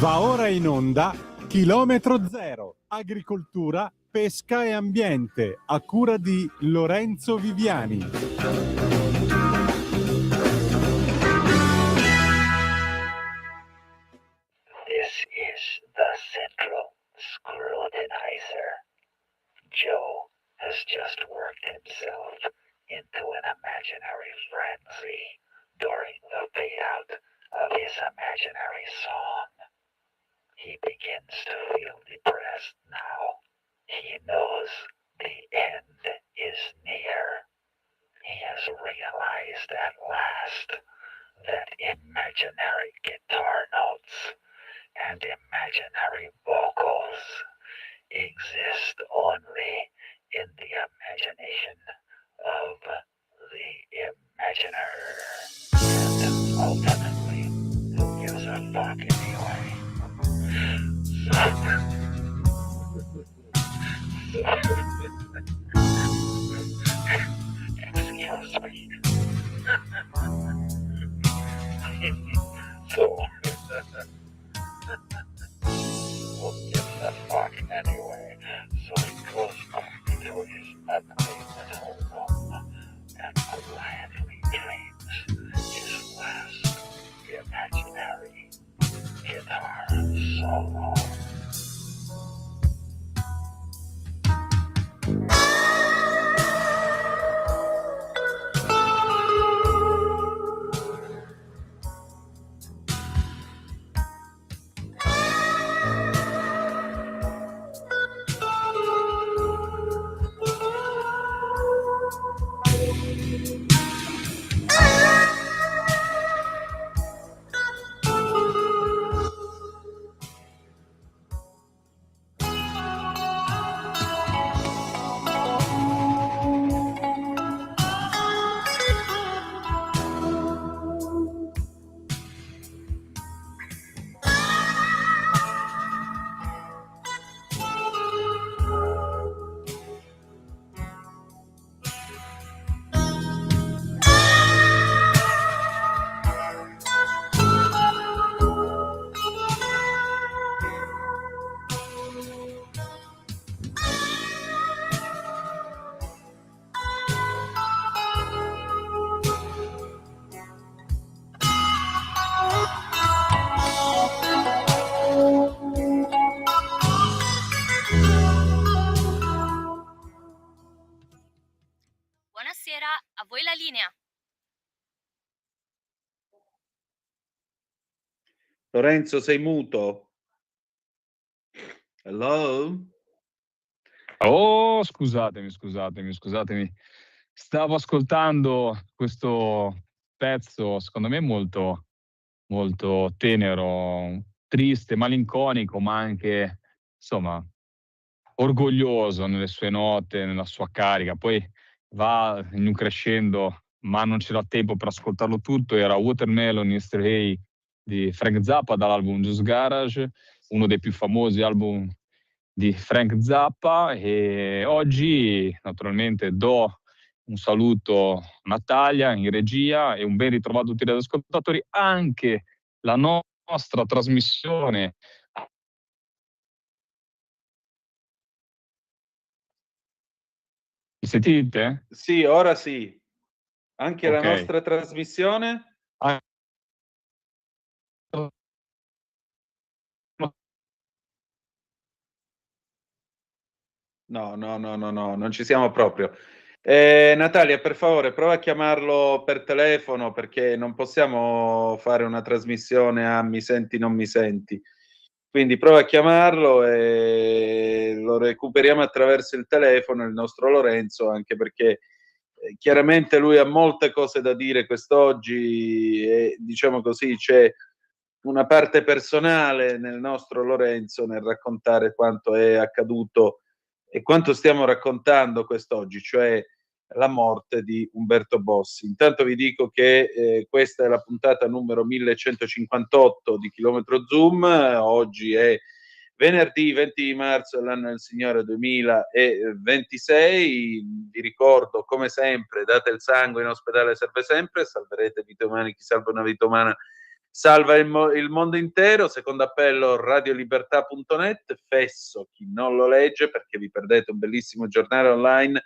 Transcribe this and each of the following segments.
Va ora in onda Chilometro Zero, agricoltura, pesca e ambiente, a cura di Lorenzo Viviani. This is the Central Scrutinizer. Joe has just worked himself into an imaginary frenzy during the fade-out of his imaginary song. He begins to feel depressed now. He knows the end is near. He has realized at last that imaginary guitar notes and imaginary vocals exist only in the imagination of the imaginer. And ultimately, who gives a fuck anyway? Excuse me. So, who gives a fuck anyway? So he goes back to his unpaid home and quietly dreams his last imaginary guitar solo. Buonasera, a voi la linea. Lorenzo, sei muto? Hello? Oh, scusatemi. Stavo ascoltando questo pezzo, secondo me molto, molto tenero, triste, malinconico, ma anche, insomma, orgoglioso nelle sue note, nella sua carica. Poi va in un crescendo, ma non c'era tempo per ascoltarlo tutto. Era Watermelon Yesterday di Frank Zappa dall'album Just Garage, uno dei più famosi album di Frank Zappa. E oggi naturalmente do un saluto a Natalia in regia e un ben ritrovato a tutti gli ascoltatori. Anche la nostra trasmissione mi sentite? Sì, ora sì. Anche la Ok. nostra trasmissione? No, non ci siamo proprio. Natalia, per favore, prova a chiamarlo per telefono perché non possiamo fare una trasmissione a mi senti, non mi senti. Quindi prova a chiamarlo e lo recuperiamo attraverso il telefono, il nostro Lorenzo, anche perché chiaramente lui ha molte cose da dire quest'oggi e diciamo così c'è una parte personale nel nostro Lorenzo nel raccontare quanto è accaduto e quanto stiamo raccontando quest'oggi, cioè la morte di Umberto Bossi. Intanto vi dico che questa è la puntata numero 1158 di Chilometro Zoom, oggi è venerdì 20 di marzo dell'anno del Signore 2026, vi ricordo come sempre, date il sangue, in ospedale serve sempre, salverete vite umane, chi salva una vita umana salva il mondo intero. Secondo appello radiolibertà.net, fesso chi non lo legge, perché vi perdete un bellissimo giornale online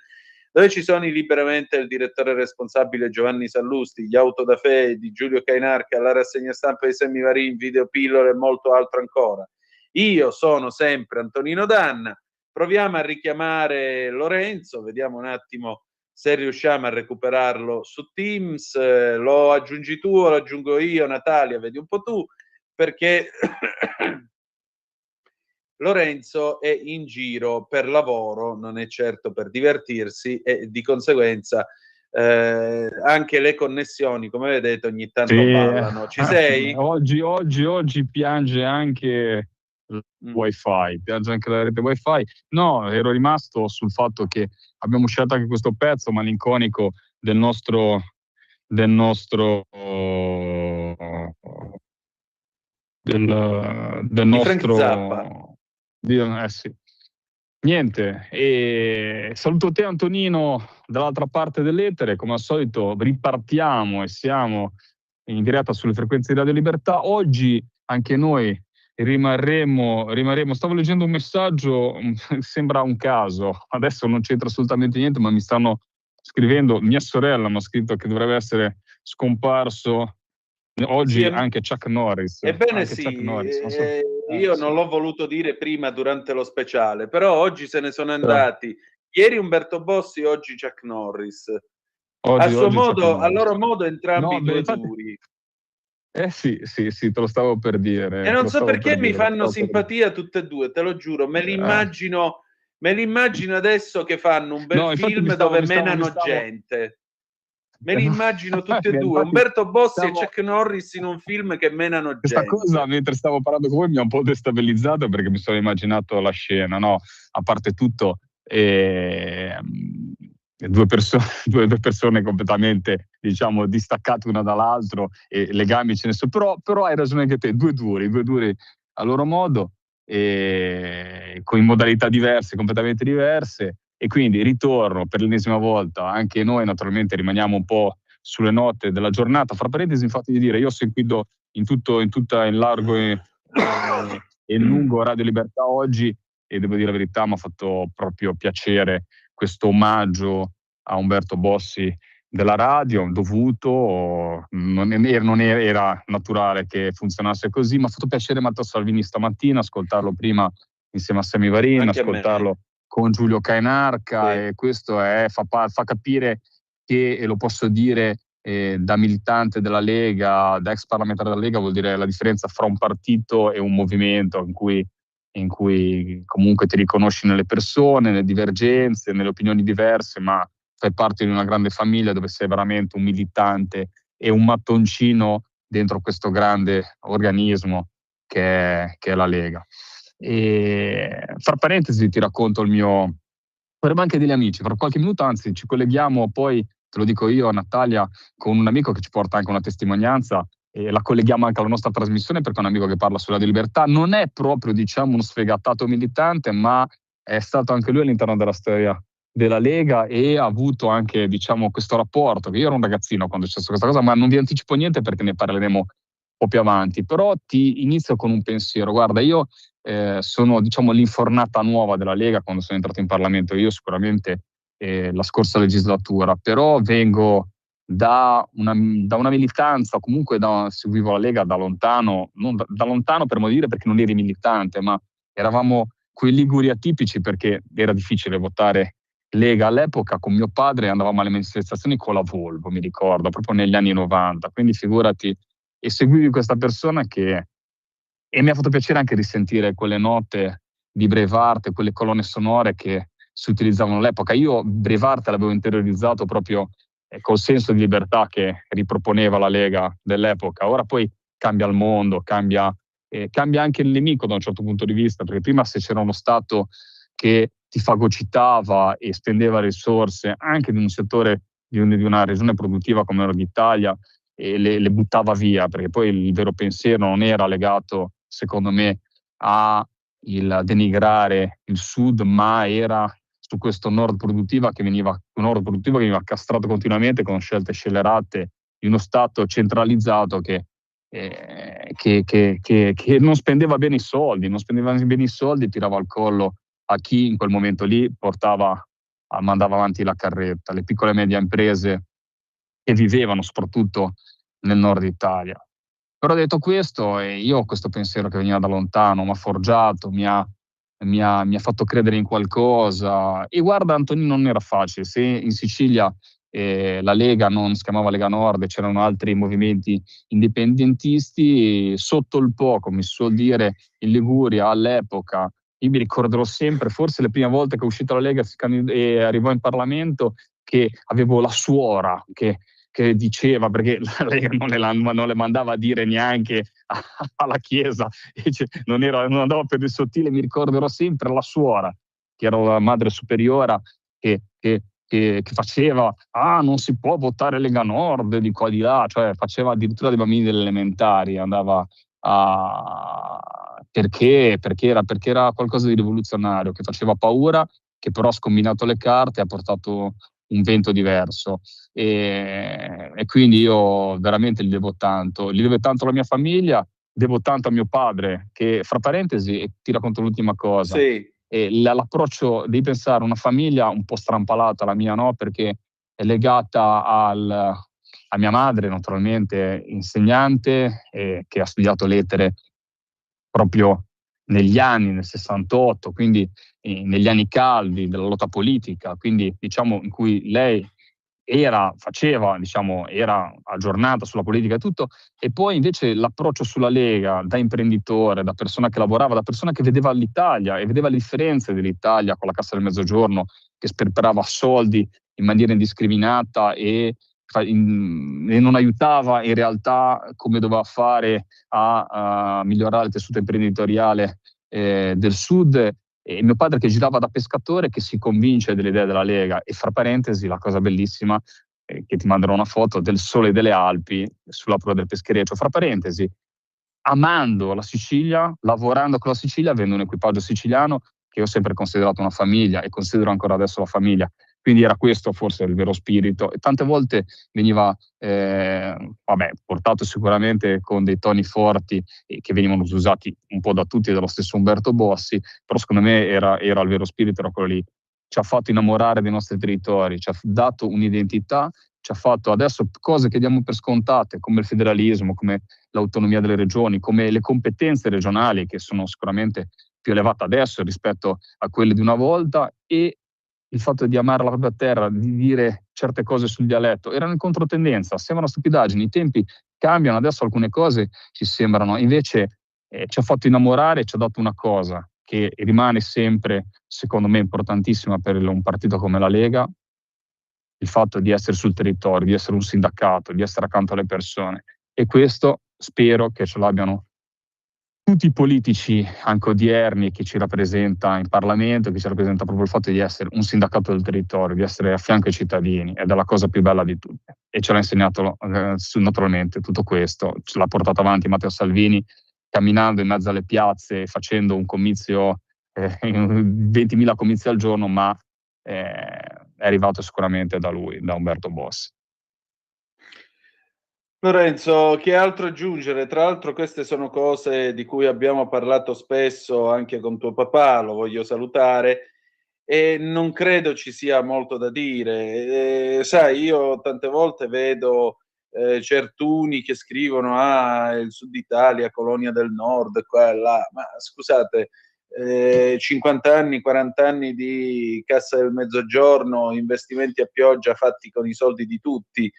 dove ci sono i Liberamente, il direttore responsabile Giovanni Sallusti, gli Autodafé di Giulio Cainarca, la rassegna stampa di Semivarin, videopillole e molto altro ancora. Io sono sempre Antonino Danna. Proviamo a richiamare Lorenzo, vediamo un attimo se riusciamo a recuperarlo su Teams. Lo aggiungi tu o lo aggiungo io, Natalia? Vedi un po' tu, perché Lorenzo è in giro per lavoro, non è certo per divertirsi, e di conseguenza anche le connessioni, come vedete, ogni tanto ballano. Ci sei? Oggi piange anche wifi, piange anche la rete wifi. No, ero rimasto sul fatto che abbiamo scelto anche questo pezzo malinconico del nostro Di Frank Zappa. Sì. Niente, e saluto te Antonino dall'altra parte dell'etere, come al solito ripartiamo e siamo in diretta sulle frequenze di Radio Libertà. Oggi anche noi rimarremo. Stavo leggendo un messaggio, sembra un caso, adesso non c'entra assolutamente niente, ma mi stanno scrivendo, mia sorella mi ha scritto che dovrebbe essere scomparso oggi anche Chuck Norris. Ebbene anche sì, Chuck Norris. io sì. non l'ho voluto dire prima durante lo speciale, però oggi se ne sono andati. Ieri Umberto Bossi, oggi Chuck Norris. A loro modo entrambi due duri. Sì, te lo stavo per dire. E non so perché mi fanno simpatia tutte e due, te lo giuro, me li immagino adesso che fanno un bel film dove menano gente. Me li immagino tutti e due, Umberto Bossi e Chuck Norris in un film che menano gente. Questa cosa, mentre stavo parlando con voi, mi ha un po' destabilizzato, perché mi sono immaginato la scena, no? A parte tutto, due persone completamente, diciamo, distaccate una dall'altro, e legami ce ne sono, però hai ragione anche te, due duri a loro modo, e con modalità diverse, completamente diverse. E quindi ritorno per l'ennesima volta, anche noi naturalmente rimaniamo un po' sulle note della giornata. Fra parentesi, infatti, di dire, io ho seguito in largo e in lungo Radio Libertà oggi, e devo dire la verità, mi ha fatto proprio piacere questo omaggio a Umberto Bossi della radio, dovuto, non era naturale che funzionasse così. Mi ha fatto piacere Matteo Salvini stamattina, ascoltarlo prima insieme a Semivarin, ascoltarlo con Giulio Cainarca, sì. E questo fa capire che, e lo posso dire da militante della Lega, da ex parlamentare della Lega, vuol dire la differenza fra un partito e un movimento in cui comunque ti riconosci nelle persone, nelle divergenze, nelle opinioni diverse, ma fai parte di una grande famiglia dove sei veramente un militante e un mattoncino dentro questo grande organismo che è la Lega. E fra parentesi ti racconto il mio, faremo anche degli amici fra qualche minuto, anzi ci colleghiamo, poi te lo dico io, Natalia, con un amico che ci porta anche una testimonianza, e la colleghiamo anche alla nostra trasmissione, perché è un amico che parla sulla libertà, non è proprio, diciamo, uno sfegatato militante, ma è stato anche lui all'interno della storia della Lega e ha avuto anche, diciamo, questo rapporto, che io ero un ragazzino quando c'è stata questa cosa, ma non vi anticipo niente perché ne parleremo un po' più avanti. Però ti inizio con un pensiero. Guarda, io sono, diciamo, l'infornata nuova della Lega quando sono entrato in Parlamento, io sicuramente la scorsa legislatura, però vengo da una militanza, comunque seguivo la Lega da lontano, non da lontano per modo di dire, perché non eri militante, ma eravamo quei liguri atipici, perché era difficile votare Lega all'epoca. Con mio padre andavamo alle manifestazioni con la Volvo, mi ricordo, proprio negli anni 90, quindi figurati, e seguivi questa persona e mi ha fatto piacere anche risentire quelle note di Braveheart, quelle colonne sonore che si utilizzavano all'epoca. Io Braveheart l'avevo interiorizzato proprio col senso di libertà che riproponeva la Lega dell'epoca. Ora poi cambia il mondo, cambia anche il nemico da un certo punto di vista, perché prima, se c'era uno Stato che ti fagocitava e spendeva risorse anche di un settore, di una regione produttiva come era l'Italia, e le buttava via, perché poi il vero pensiero non era legato, secondo me, a il denigrare il Sud, ma era su questo nord produttivo che veniva castrato continuamente con scelte scellerate di uno Stato centralizzato che che non spendeva bene i soldi, tirava al collo a chi in quel momento lì mandava avanti la carretta, le piccole e medie imprese che vivevano soprattutto nel nord Italia. Però detto questo, io ho questo pensiero che veniva da lontano, m'ha forgiato, mi ha fatto credere in qualcosa. E guarda, Antonino, non era facile. Se in Sicilia la Lega non si chiamava Lega Nord e c'erano altri movimenti indipendentisti, sotto il po', come si suol dire in Liguria all'epoca, io mi ricorderò sempre, forse le prime volte che è uscita la Lega e arrivò in Parlamento, che avevo la suora che diceva, perché la Lega non le mandava a dire neanche alla Chiesa, non andava per il sottile. Mi ricorderò sempre la suora, che era la madre superiora, che faceva non si può votare Lega Nord di qua di là, cioè faceva addirittura dei bambini delle elementari, andava perché era qualcosa di rivoluzionario, che faceva paura, che però ha scombinato le carte e ha portato un vento diverso. E quindi io veramente gli devo tanto alla mia famiglia, devo tanto a mio padre, che, fra parentesi, e ti racconto l'ultima cosa, Sì. l'approccio, devi pensare, una famiglia un po' strampalata, la mia no, perché è legata a mia madre, naturalmente insegnante, che ha studiato lettere proprio negli anni, nel 68, quindi negli anni caldi della lotta politica, quindi diciamo in cui lei era aggiornata sulla politica e tutto, e poi invece l'approccio sulla Lega da imprenditore, da persona che lavorava, da persona che vedeva l'Italia e vedeva le differenze dell'Italia con la Cassa del Mezzogiorno, che sperperava soldi in maniera indiscriminata e non aiutava in realtà come doveva fare a migliorare il tessuto imprenditoriale del Sud. E mio padre, che girava da pescatore, che si convince delle idee della Lega. E fra parentesi, la cosa bellissima, che ti manderò una foto del sole delle Alpi sulla prua del peschereccio, fra parentesi, amando la Sicilia, lavorando con la Sicilia, avendo un equipaggio siciliano che ho sempre considerato una famiglia e considero ancora adesso la famiglia. Quindi era questo forse il vero spirito, e tante volte veniva portato sicuramente con dei toni forti che venivano usati un po' da tutti, dallo stesso Umberto Bossi, però secondo me era il vero spirito, era quello lì. Ci ha fatto innamorare dei nostri territori, ci ha dato un'identità, ci ha fatto adesso cose che diamo per scontate, come il federalismo, come l'autonomia delle regioni, come le competenze regionali, che sono sicuramente più elevate adesso rispetto a quelle di una volta, e il fatto di amare la propria terra, di dire certe cose sul dialetto, erano in controtendenza, sembrano stupidaggini, i tempi cambiano, adesso alcune cose ci sembrano, invece ci ha fatto innamorare, ci ha dato una cosa che rimane sempre, secondo me, importantissima per un partito come la Lega: il fatto di essere sul territorio, di essere un sindacato, di essere accanto alle persone. E questo spero che ce l'abbiano tutti i politici, anche odierni, che ci rappresenta in Parlamento, che ci rappresenta proprio il fatto di essere un sindacato del territorio, di essere a fianco ai cittadini, ed è la cosa più bella di tutte. E ce l'ha insegnato naturalmente tutto questo, ce l'ha portato avanti Matteo Salvini, camminando in mezzo alle piazze, facendo un comizio, 20.000 comizi al giorno, ma è arrivato sicuramente da lui, da Umberto Bossi. Lorenzo, che altro aggiungere? Tra l'altro queste sono cose di cui abbiamo parlato spesso anche con tuo papà, lo voglio salutare, e non credo ci sia molto da dire. Sai, io tante volte vedo certuni che scrivono il Sud Italia, colonia del Nord, qua e là, ma scusate, 50 anni, 40 anni di Cassa del Mezzogiorno, investimenti a pioggia fatti con i soldi di tutti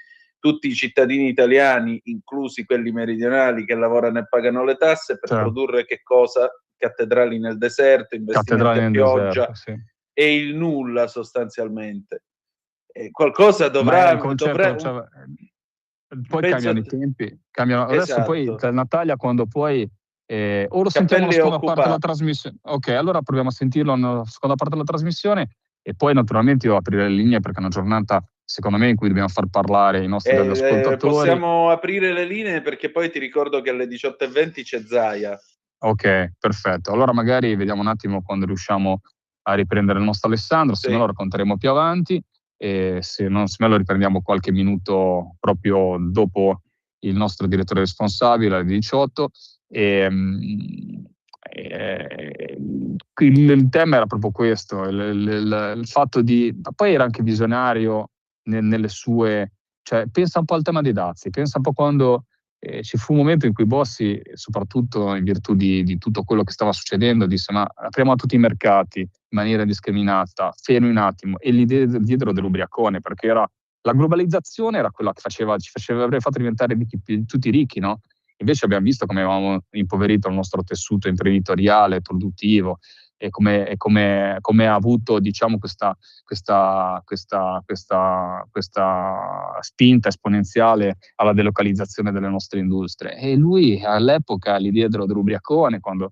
i cittadini italiani, inclusi quelli meridionali che lavorano e pagano le tasse, per produrre che cosa? Cattedrali nel deserto, investimenti a pioggia, sì. E il nulla sostanzialmente. Qualcosa dovrà... Poi cambiano i tempi, cambiano. Adesso poi Esatto. Natalia, quando poi o lo sentiamo la seconda parte della trasmissione. Ok, allora proviamo a sentirlo nella seconda parte della trasmissione, e poi naturalmente io aprire le linee, perché è una giornata, secondo me, in cui dobbiamo far parlare i nostri ascoltatori. Possiamo aprire le linee, perché poi ti ricordo che alle 18:20 c'è Zaia. Ok, perfetto. Allora magari vediamo un attimo quando riusciamo a riprendere il nostro Alessandro, se me lo racconteremo più avanti, e se non, se me lo riprendiamo qualche minuto proprio dopo il nostro direttore responsabile alle 18 e il tema era proprio questo, il fatto di... Poi era anche visionario nelle sue... Cioè, pensa un po' al tema dei dazi, pensa un po' quando ci fu un momento in cui Bossi, soprattutto in virtù di tutto quello che stava succedendo, disse ma apriamo a tutti i mercati in maniera indiscriminata, fermi un attimo, e gli diedero dell'ubriacone, perché era la globalizzazione era quella che avrebbe fatto diventare tutti ricchi, no? Invece abbiamo visto come avevamo impoverito il nostro tessuto imprenditoriale, produttivo, e come ha avuto, diciamo, questa spinta esponenziale alla delocalizzazione delle nostre industrie. E lui all'epoca gli diedero dell'ubriacone quando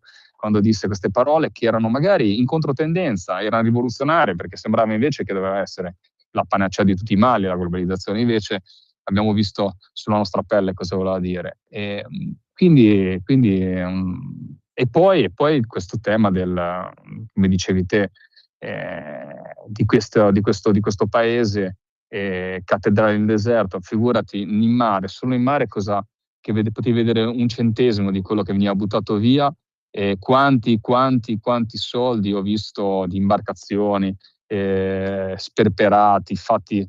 disse queste parole, che erano magari in controtendenza, erano rivoluzionarie, perché sembrava invece che doveva essere la panacea di tutti i mali, la globalizzazione. Invece abbiamo visto sulla nostra pelle cosa voleva dire. E poi questo tema del, come dicevi te, di questo paese, cattedrale nel deserto, figurati in mare, solo in mare potevi vedere 1/100 di quello che veniva buttato via, quanti soldi ho visto di imbarcazioni sperperati, fatti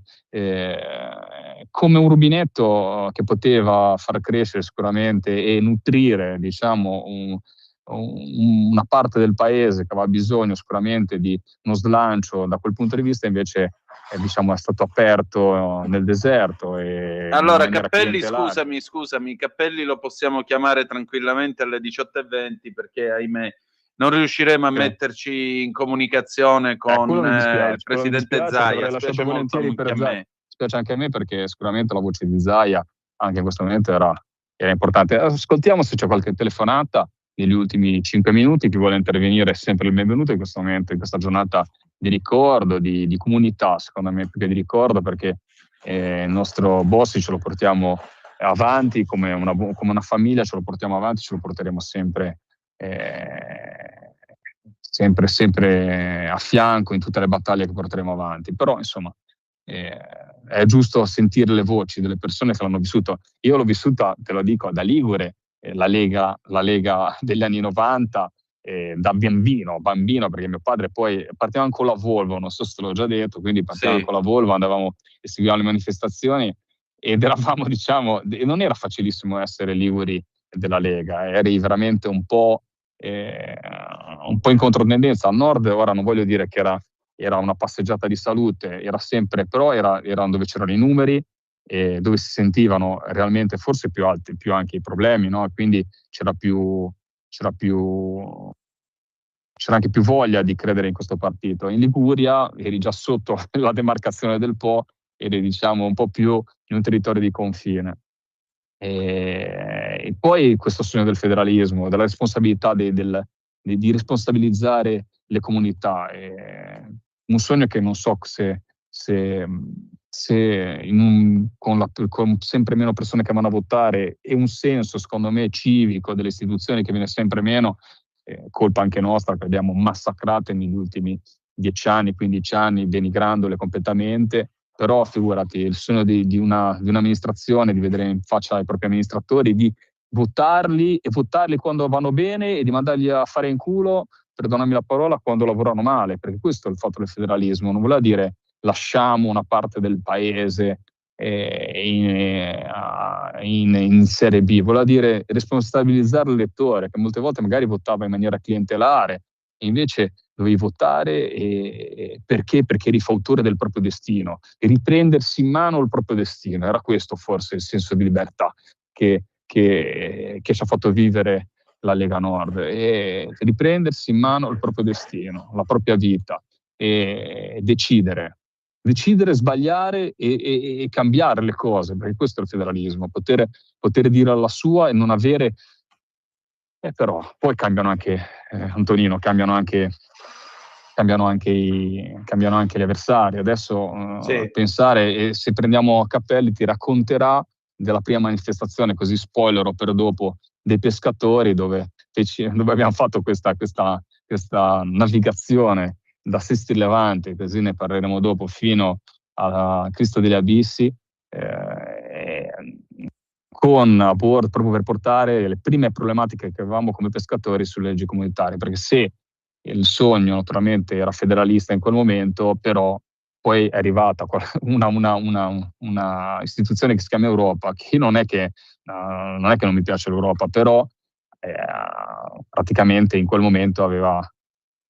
come un rubinetto che poteva far crescere sicuramente e nutrire, diciamo, una parte del paese che aveva bisogno sicuramente di uno slancio da quel punto di vista, invece diciamo, è stato aperto nel deserto. E allora, Cappelli, scusami, Cappelli lo possiamo chiamare tranquillamente alle 18:20, perché ahimè non riusciremo a metterci in comunicazione con il presidente Zaia. Spiace molto anche a me. Spiace anche a me, perché sicuramente la voce di Zaia anche in questo momento era importante. Ascoltiamo se c'è qualche telefonata negli ultimi 5 minuti. Chi vuole intervenire è sempre il benvenuto in questo momento, in questa giornata di ricordo, di comunità, secondo me, più che di ricordo, perché il nostro Bossi ce lo portiamo avanti come una famiglia, ce lo portiamo avanti, ce lo porteremo sempre a fianco in tutte le battaglie che porteremo avanti. Però insomma è giusto sentire le voci delle persone che l'hanno vissuto. Io l'ho vissuta, te lo dico, da ligure, la Lega degli anni 90, da bambino, perché mio padre poi partivamo con la Volvo, non so se te l'ho già detto, quindi partivamo con la Volvo, andavamo e seguivamo le manifestazioni, ed eravamo, diciamo, non era facilissimo essere liguri della Lega, eri veramente un po' in controtendenza. Al nord, ora non voglio dire che era una passeggiata di salute, però era dove c'erano i numeri, dove si sentivano realmente forse più alti, più anche i problemi, no? Quindi c'era anche più voglia di credere in questo partito. In Liguria eri già sotto la demarcazione del Po, eri, diciamo, un po' più in un territorio di confine. E poi questo sogno del federalismo, della responsabilità di responsabilizzare le comunità, un sogno che non so se con sempre meno persone che vanno a votare, e un senso, secondo me, civico delle istituzioni che viene sempre meno, colpa anche nostra, che abbiamo massacrate negli ultimi 10 anni, 15 anni, denigrandole completamente. Però figurati, il sogno di un'amministrazione, di vedere in faccia i propri amministratori, di votarli quando vanno bene e di mandarli a fare in culo, perdonami la parola, quando lavorano male, perché questo è il fatto del federalismo. Non vuol dire lasciamo una parte del paese in serie B, vuol dire responsabilizzare l'elettore, che molte volte magari votava in maniera clientelare, e invece dovevi votare perché eri fautore del proprio destino, e riprendersi in mano il proprio destino. Era questo forse il senso di libertà che ci ha fatto vivere la Lega Nord, e riprendersi in mano il proprio destino, la propria vita, e decidere, sbagliare e cambiare le cose, perché questo è il federalismo, poter dire la sua e non avere... però poi cambiano anche, Antonino, cambiano anche gli avversari. Adesso pensare, e se prendiamo Cappelli ti racconterà della prima manifestazione, così spoilerò per dopo, dei pescatori, dove abbiamo fatto questa navigazione da Sesti Levante, così ne parleremo dopo, fino a Cristo degli Abissi, proprio per portare le prime problematiche che avevamo come pescatori sulle leggi comunitarie, perché se il sogno naturalmente era federalista in quel momento, però poi è arrivata una istituzione che si chiama Europa, che non è che non mi piace l'Europa, però praticamente in quel momento aveva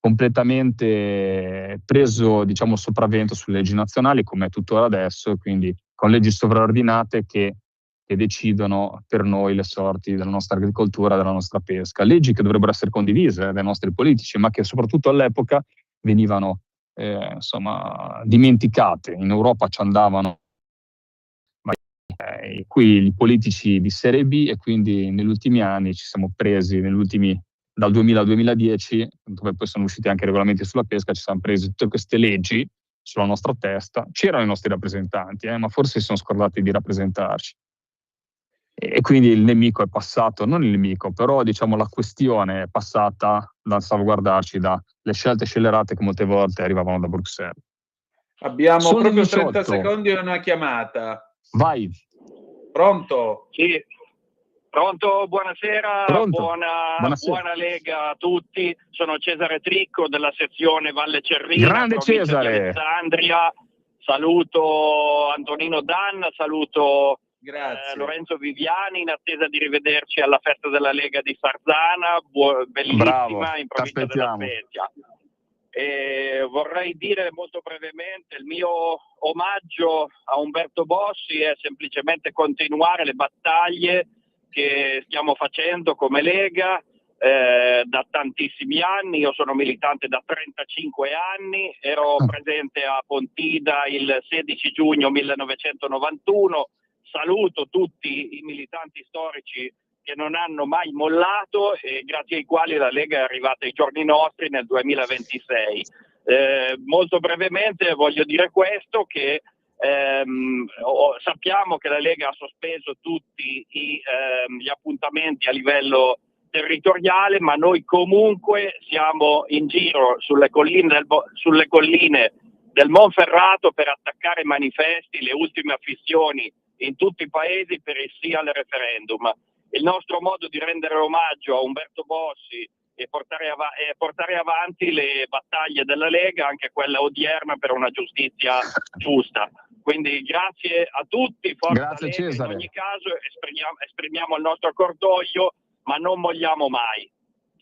completamente preso, diciamo, sopravvento sulle leggi nazionali, come è tuttora adesso, quindi con leggi sovraordinate che decidono per noi le sorti della nostra agricoltura, della nostra pesca. Leggi che dovrebbero essere condivise dai nostri politici, ma che soprattutto all'epoca venivano dimenticate. In Europa ci andavano qui i politici di serie B, e quindi negli ultimi anni ci siamo presi, dal 2000 al 2010, dove poi sono usciti anche i regolamenti sulla pesca, ci siamo presi tutte queste leggi sulla nostra testa. C'erano i nostri rappresentanti, ma forse si sono scordati di rappresentarci. E quindi il nemico è passato, non il nemico, però diciamo la questione è passata dal salvaguardarci dalle scelte scellerate che molte volte arrivavano da Bruxelles. Abbiamo Sono proprio 18. 30 secondi e una chiamata. Vai. Pronto? Sì. Pronto, buonasera. Pronto. Buona Lega a tutti. Sono Cesare Tricco della sezione Valle Cervina, Grande provincia Cesare. di Alessandria. Saluto Antonino Danna, saluto Lorenzo Viviani, in attesa di rivederci alla festa della Lega di Farzana, bellissima. Bravo, in provincia della Spezia. E vorrei dire molto brevemente: il mio omaggio a Umberto Bossi è semplicemente continuare le battaglie che stiamo facendo come Lega da tantissimi anni. Io sono militante da 35 anni, ero presente a Pontida il 16 giugno 1991. Saluto tutti i militanti storici che non hanno mai mollato e grazie ai quali la Lega è arrivata ai giorni nostri nel 2026. Molto brevemente voglio dire questo, che sappiamo che la Lega ha sospeso tutti gli appuntamenti a livello territoriale, ma noi comunque siamo in giro sulle colline del Monferrato per attaccare manifesti, le ultime affissioni in tutti i paesi per il sì al referendum. Il nostro modo di rendere omaggio a Umberto Bossi e portare avanti le battaglie della Lega, anche quella odierna, per una giustizia giusta. Quindi grazie a tutti, forza Grazie, Lega. Cesare. In ogni caso esprimiamo il nostro cordoglio, ma non molliamo mai.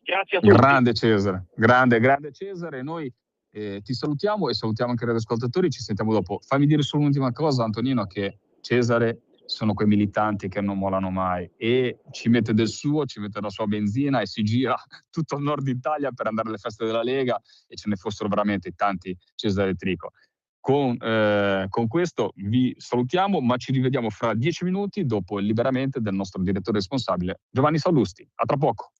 Grazie a tutti. Grande Cesare, grande Cesare. Noi ti salutiamo e salutiamo anche i radioascoltatori, ci sentiamo dopo. Fammi dire solo un'ultima cosa, Antonino, che Cesare sono quei militanti che non mollano mai e ci mette del suo, ci mette la sua benzina e si gira tutto il nord Italia per andare alle feste della Lega, e ce ne fossero veramente tanti Cesare Tricco. Con questo vi salutiamo, ma ci rivediamo fra 10 minuti dopo il liberamente del nostro direttore responsabile Giovanni Sallusti. A tra poco.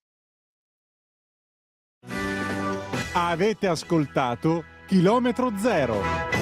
Avete ascoltato Chilometro Zero.